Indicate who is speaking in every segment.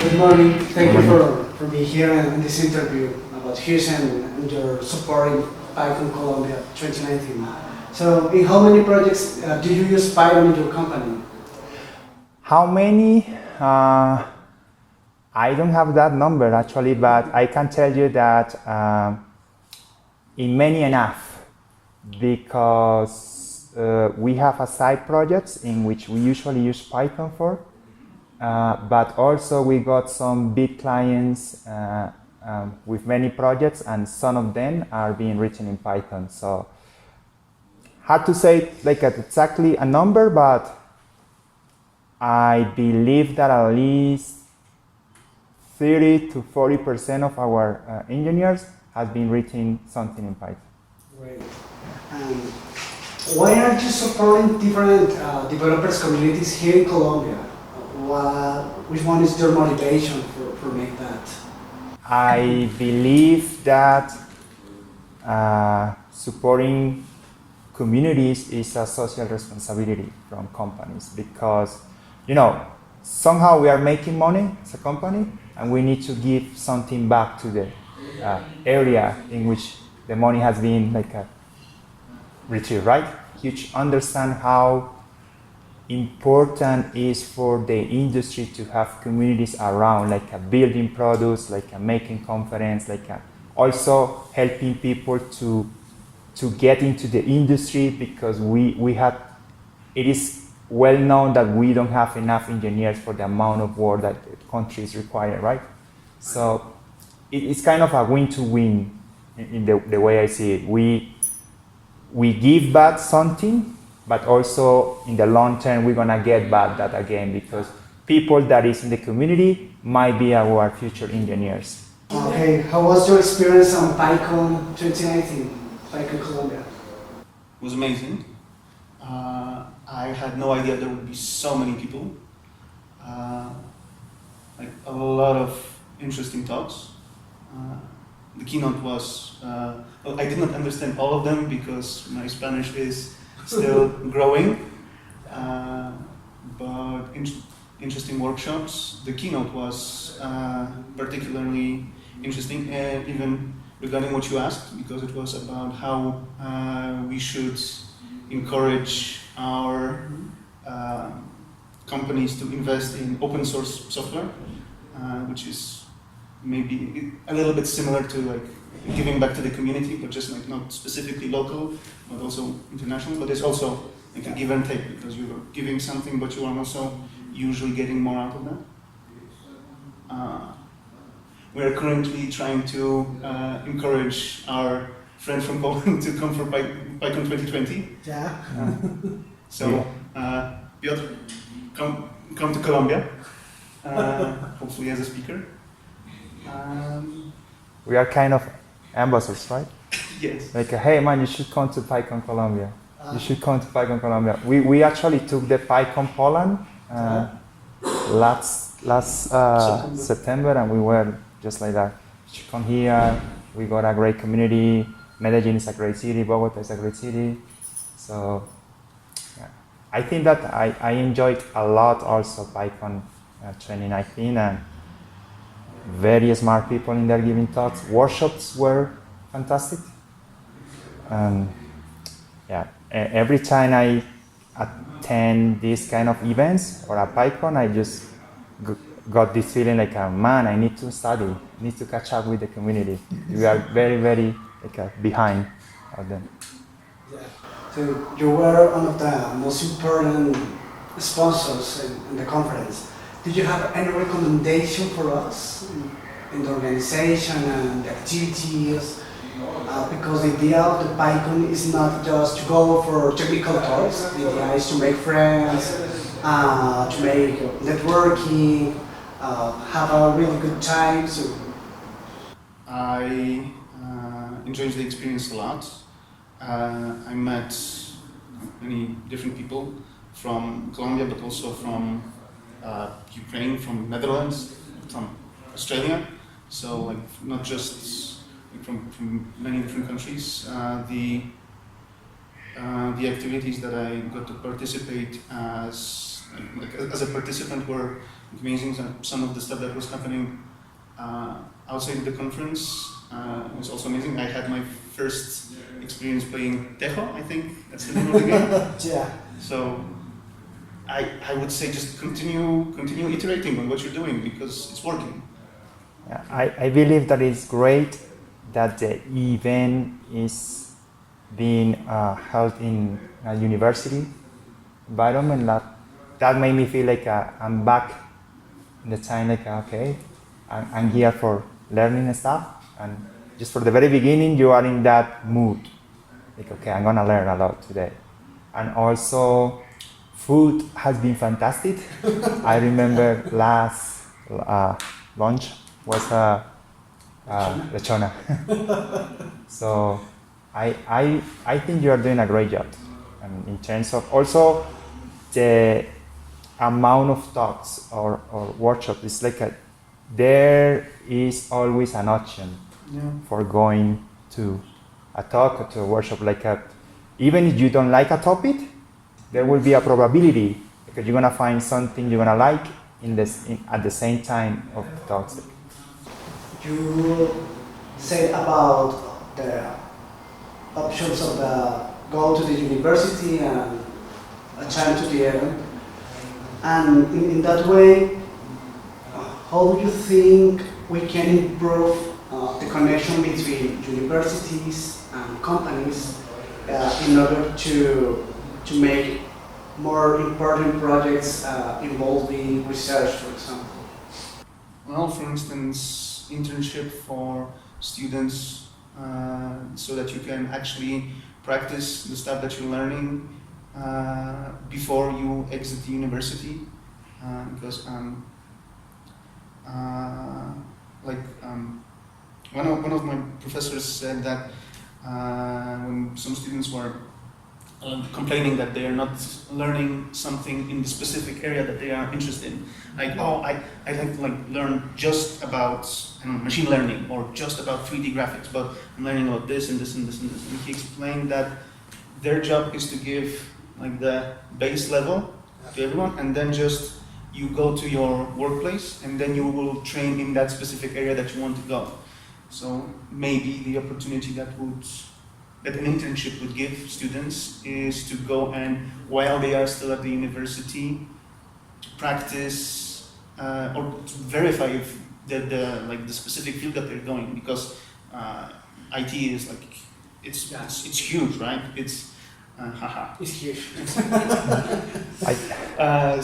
Speaker 1: Good morning. Thank you for being here in this interview about Hughes and your support in PyCon Colombia 2019. So, in how many projects do you use Python in your company?
Speaker 2: How many? I don't have that number actually, but I can tell you that in many enough, because we have a side projects in which we usually use Python for, but also we got some big clients with many projects, and some of them are being written in Python. So hard to say like exactly a number, but I believe that at least 30 to 40% of our engineers has been written something in Python.
Speaker 1: Great. Why aren't you supporting different developers communities here in Colombia? Which one is your motivation for make that?
Speaker 2: I believe that supporting communities is a social responsibility from companies, because somehow we are making money as a company, and we need to give something back to the area in which the money has been retrieved, right? You should understand how important is for the industry to have communities around, building products, making conference, also helping people to get into the industry, because it is well known that we don't have enough engineers for the amount of work that the country is requiring, right? So it's kind of a win-to-win in the way I see it. We give back something, but also in the long term we're gonna get back that again, because people that is in the community might be our future engineers.
Speaker 1: Okay, how was your experience on PyCon 2019, PyCon Colombia?
Speaker 3: It was amazing. I had no idea there would be so many people. A lot of interesting talks. The keynote was, I did not understand all of them because my Spanish is still growing, but interesting workshops. The keynote was particularly interesting, even regarding what you asked, because it was about how we should encourage our companies to invest in open source software, which is maybe a little bit similar to giving back to the community, but just not specifically local, but also international. But it's also a give and take, because you're giving something, but you are also usually getting more out of that. We are currently trying to encourage our friend from Poland to come for PyCon 2020.
Speaker 1: Yeah.
Speaker 3: So, Piotr, come to Colombia, hopefully as a speaker.
Speaker 2: We are kind of ambassadors, right?
Speaker 3: Yes.
Speaker 2: Hey man, you should come to PyCon Colombia. You should come to PyCon Colombia. We actually took the PyCon Poland last September, and we were just like that. You should come here. We got a great community. Medellin is a great city. Bogota is a great city. So yeah. I think that I enjoyed a lot also PyCon 2019, and very smart people in there giving talks. Workshops were fantastic. Yeah, every time I attend these kind of events or a PyCon, I just got this feeling man, I need to study, need to catch up with the community. We are very, very behind of them.
Speaker 1: Yeah. So you were one of the most important sponsors in the conference. Did you have any recommendation for us in the organization and the activities? Because the idea of the PyCon is not just to go for technical talks. The idea is to make friends, to make networking, have a really good time. So
Speaker 3: I enjoyed the experience a lot. I met many different people from Colombia, but also from Ukraine, from Netherlands, from Australia. So not just from many different countries. The activities that I got to participate as a participant were amazing. Some of the stuff that was happening outside the conference was also amazing. I had my first experience playing Tejo, I think that's the name of the game.
Speaker 1: Yeah.
Speaker 3: So I would say just continue iterating on what you're doing because it's working.
Speaker 2: Yeah, I believe that it's great that the event is being held in a university environment. That made me feel like I'm back in the time, like, okay, I'm here for learning stuff. And just for the very beginning, you are in that mood. Like, okay, I'm gonna learn a lot today. And also, food has been fantastic. I remember last lunch was lechona. So I think you are doing a great job. And in terms of also the amount of talks or workshops, it's like there is always an option for going to a talk or to a workshop. Like even if you don't like a topic, there will be a probability because you're gonna find something you're gonna like at the same time of the talks.
Speaker 1: You said about the options of the go to the university and attend to the event, and in that way, how do you think we can improve the connection between universities and companies in order to make more important projects involving research, for example?
Speaker 3: Well, for instance, internship for students so that you can actually practice the stuff that you're learning before you exit the university. Because one of my professors said that when some students were complaining that they are not learning something in the specific area that they are interested in, like, oh, I like to learn just about machine learning or just about 3D graphics, but I'm learning about this and this and this and this. And he explained that their job is to give the base level to everyone, and then just you go to your workplace and then you will train in that specific area that you want to go. So maybe the opportunity that an internship would give students is to go and, while they are still at the university, to practice or to verify if the specific field that they're going, because IT is it's huge, right? It's
Speaker 1: It's huge.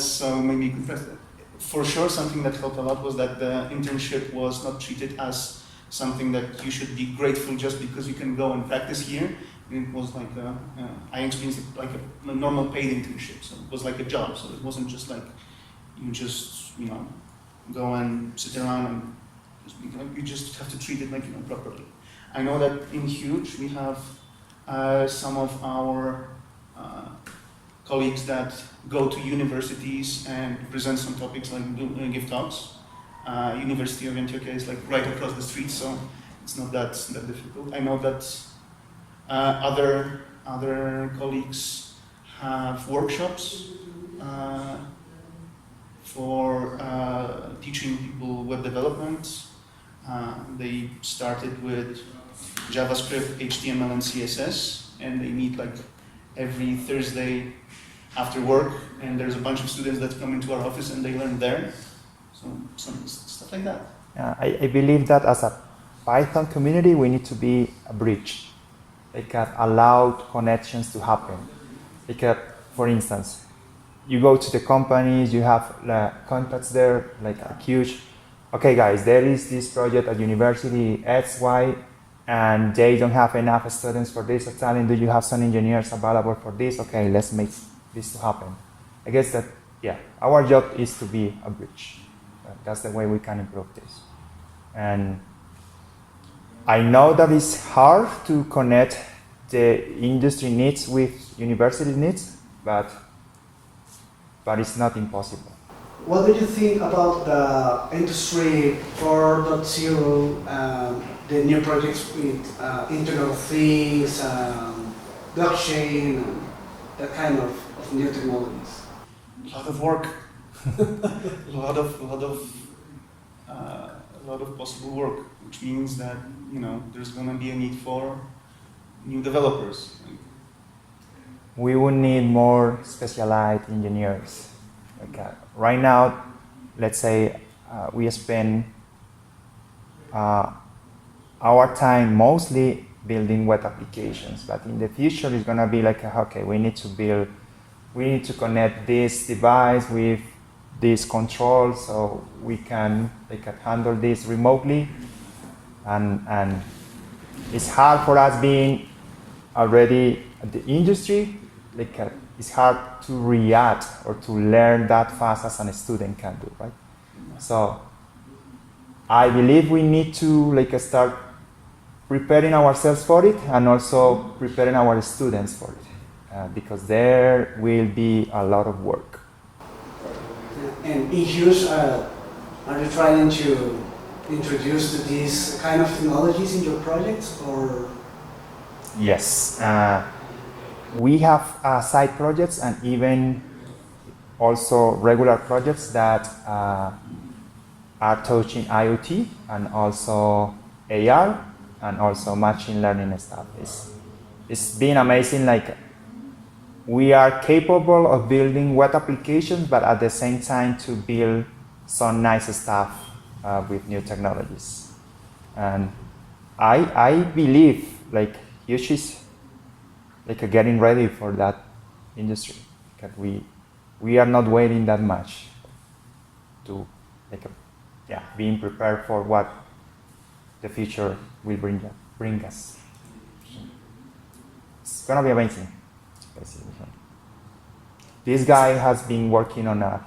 Speaker 3: So maybe you can press that. For sure, something that helped a lot was that the internship was not treated as something that you should be grateful just because you can go and practice here. It was like I experienced it like a normal paid internship, so it was like a job. So it wasn't just like you just go and sit around and you just have to treat it properly. I know that in Huge we have some of our colleagues that go to universities and present some topics, give talks. University of Antioquia is right across the street, so it's not that difficult. I know that other colleagues have workshops for teaching people web development. They started with JavaScript, HTML, and CSS, and they meet every Thursday after work, and there's a bunch of students that come into our office and they learn there. So some stuff like that.
Speaker 2: I believe that as a Python community, we need to be a bridge. Allow connections to happen. For instance, you go to the companies, you have contacts there, a huge, okay guys, there is this project at university X, Y, and they don't have enough students for this talent. Do you have some engineers available for this? Okay, let's make this to happen. I guess that, our job is to be a bridge. That's the way we can improve this. And I know that it's hard to connect the industry needs with university needs, but it's not impossible.
Speaker 1: What do you think about the Industry 4.0, the new projects with Internet of Things, blockchain, and that kind of new technologies?
Speaker 3: A lot of work. a lot of possible work, which means that there's going to be a need for new developers.
Speaker 2: We would need more specialized engineers. Right now, let's say we spend our time mostly building web applications, but in the future it's going to be like, okay, we need to connect this device with this control so we can handle this remotely, and it's hard for us being already at the industry. It's hard to react or to learn that fast as a student can do, right? So I believe we need to start preparing ourselves for it and also preparing our students for it, because there will be a lot of work.
Speaker 1: And in Hughes, are you trying to introduce these kind of technologies in your projects, or?
Speaker 2: Yes, we have side projects and even also regular projects that are touching IoT and also AR and also machine learning stuff. It's been amazing. We are capable of building web applications, but at the same time to build some nice stuff with new technologies. And I believe Hughes is getting ready for that industry. We are not waiting that much to being prepared for what the future will bring us. It's gonna be amazing. This guy has been working on a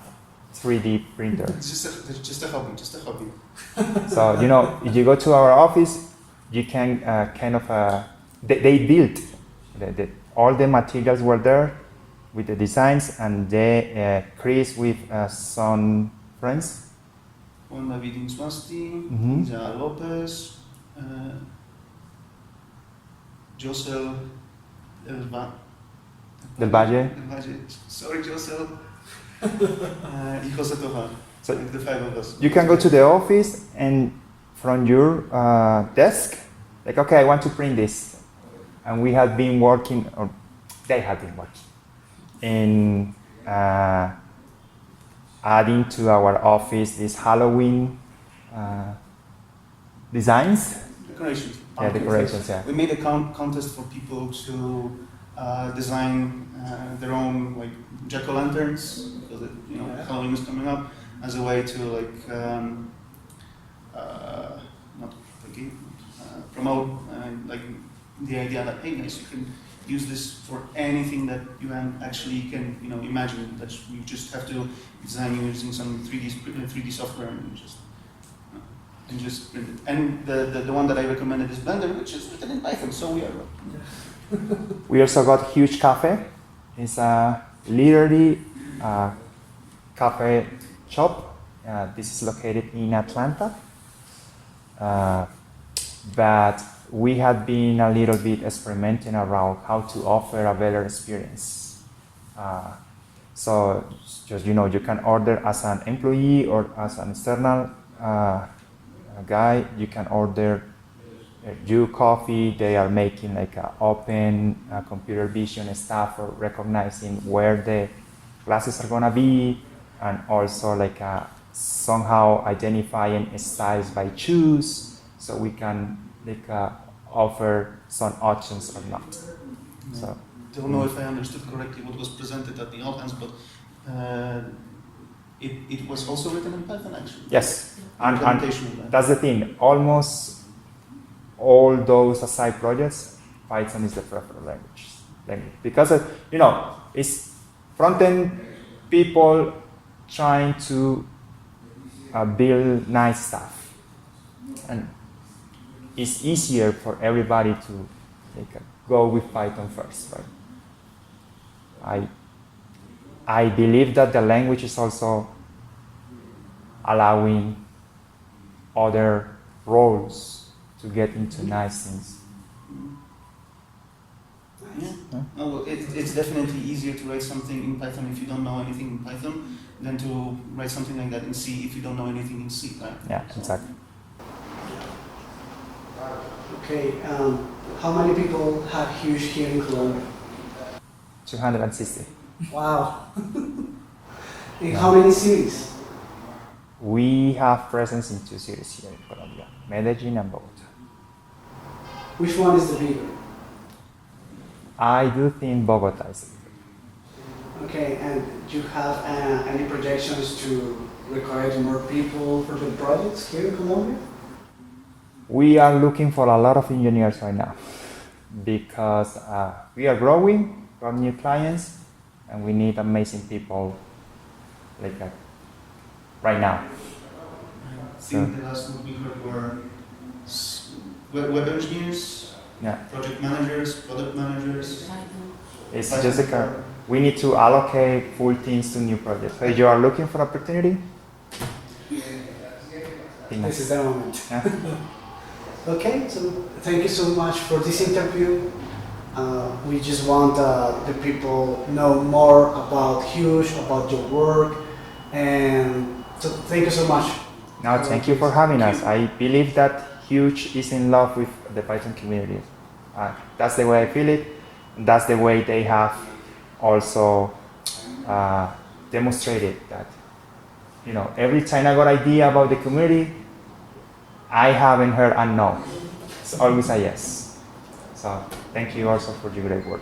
Speaker 2: 3D printer.
Speaker 3: It's just a hobby.
Speaker 2: So if you go to our office, you can they built all the materials were there with the designs, and they Chris with some friends.
Speaker 3: Juan David Inswasti, Isa Lopez, Josel
Speaker 2: Del Valle.
Speaker 3: Sorry, Josel. Y Jose Tovar.
Speaker 2: So
Speaker 3: the five of us.
Speaker 2: You can go to the office and from your desk, okay, I want to print this. And we have been working, or they have been working, in adding to our office these Halloween designs.
Speaker 3: Decorations.
Speaker 2: Yeah, decorations, yeah.
Speaker 3: We made a contest for people to design their own jack-o'-lanterns, because Halloween is coming up, as a way to promote the idea that, hey guys, you can use this for anything that you actually can imagine. That you just have to design using some 3D software and just print it. And the one that I recommended is Blender, which is written in Python. So we are.
Speaker 2: We also got Huge Cafe. It's a literary cafe shop. This is located in Atlanta. But we had been a little bit experimenting around how to offer a better experience. So just, you can order as an employee or as an external guy, you can order you coffee. They are making a open computer vision stuff for recognizing where the glasses are gonna be, and also somehow identifying styles by shoes, so we can offer some options or not. So
Speaker 3: don't know if I understood correctly what was presented at the All Hands, but it was also written in Python, actually.
Speaker 2: Yes, and that's the thing. Almost all those aside projects, Python is the preferred language. Because it's front-end people trying to build nice stuff, and it's easier for everybody to go with Python first, right? I believe that the language is also allowing other roles to get into nice things.
Speaker 3: Yeah. Oh, well, it's definitely easier to write something in Python if you don't know anything in Python than to write something like that in C if you don't know anything in C, right?
Speaker 2: Yeah, exactly.
Speaker 1: Okay, how many people have Huge here in Colombia?
Speaker 2: 260.
Speaker 1: Wow. In how many cities?
Speaker 2: We have presence in 2 cities here in Colombia, Medellin and Bogota.
Speaker 1: Which one is the bigger?
Speaker 2: I do think Bogota is the bigger.
Speaker 1: Okay, and do you have any projections to recruit more people for the projects here in Colombia?
Speaker 2: We are looking for a lot of engineers right now because we are growing, got new clients, and we need amazing people like that right now.
Speaker 3: I think the last one we heard were web engineers,
Speaker 2: Yeah,
Speaker 3: project managers, product managers.
Speaker 2: it's just a we need to allocate full teams to new projects. So if you are looking for opportunity,
Speaker 1: This is the moment.
Speaker 2: yeah.
Speaker 1: Okay, so thank you so much for this interview. We just want the people know more about Huge, about your work, and so thank you so much.
Speaker 2: No, thank you for having us. I believe that Huge is in love with the Python community. That's the way I feel it. That's the way they have also demonstrated that. You know, every time I got idea about the community, I haven't heard a no. It's always a yes. So thank you also for your great work.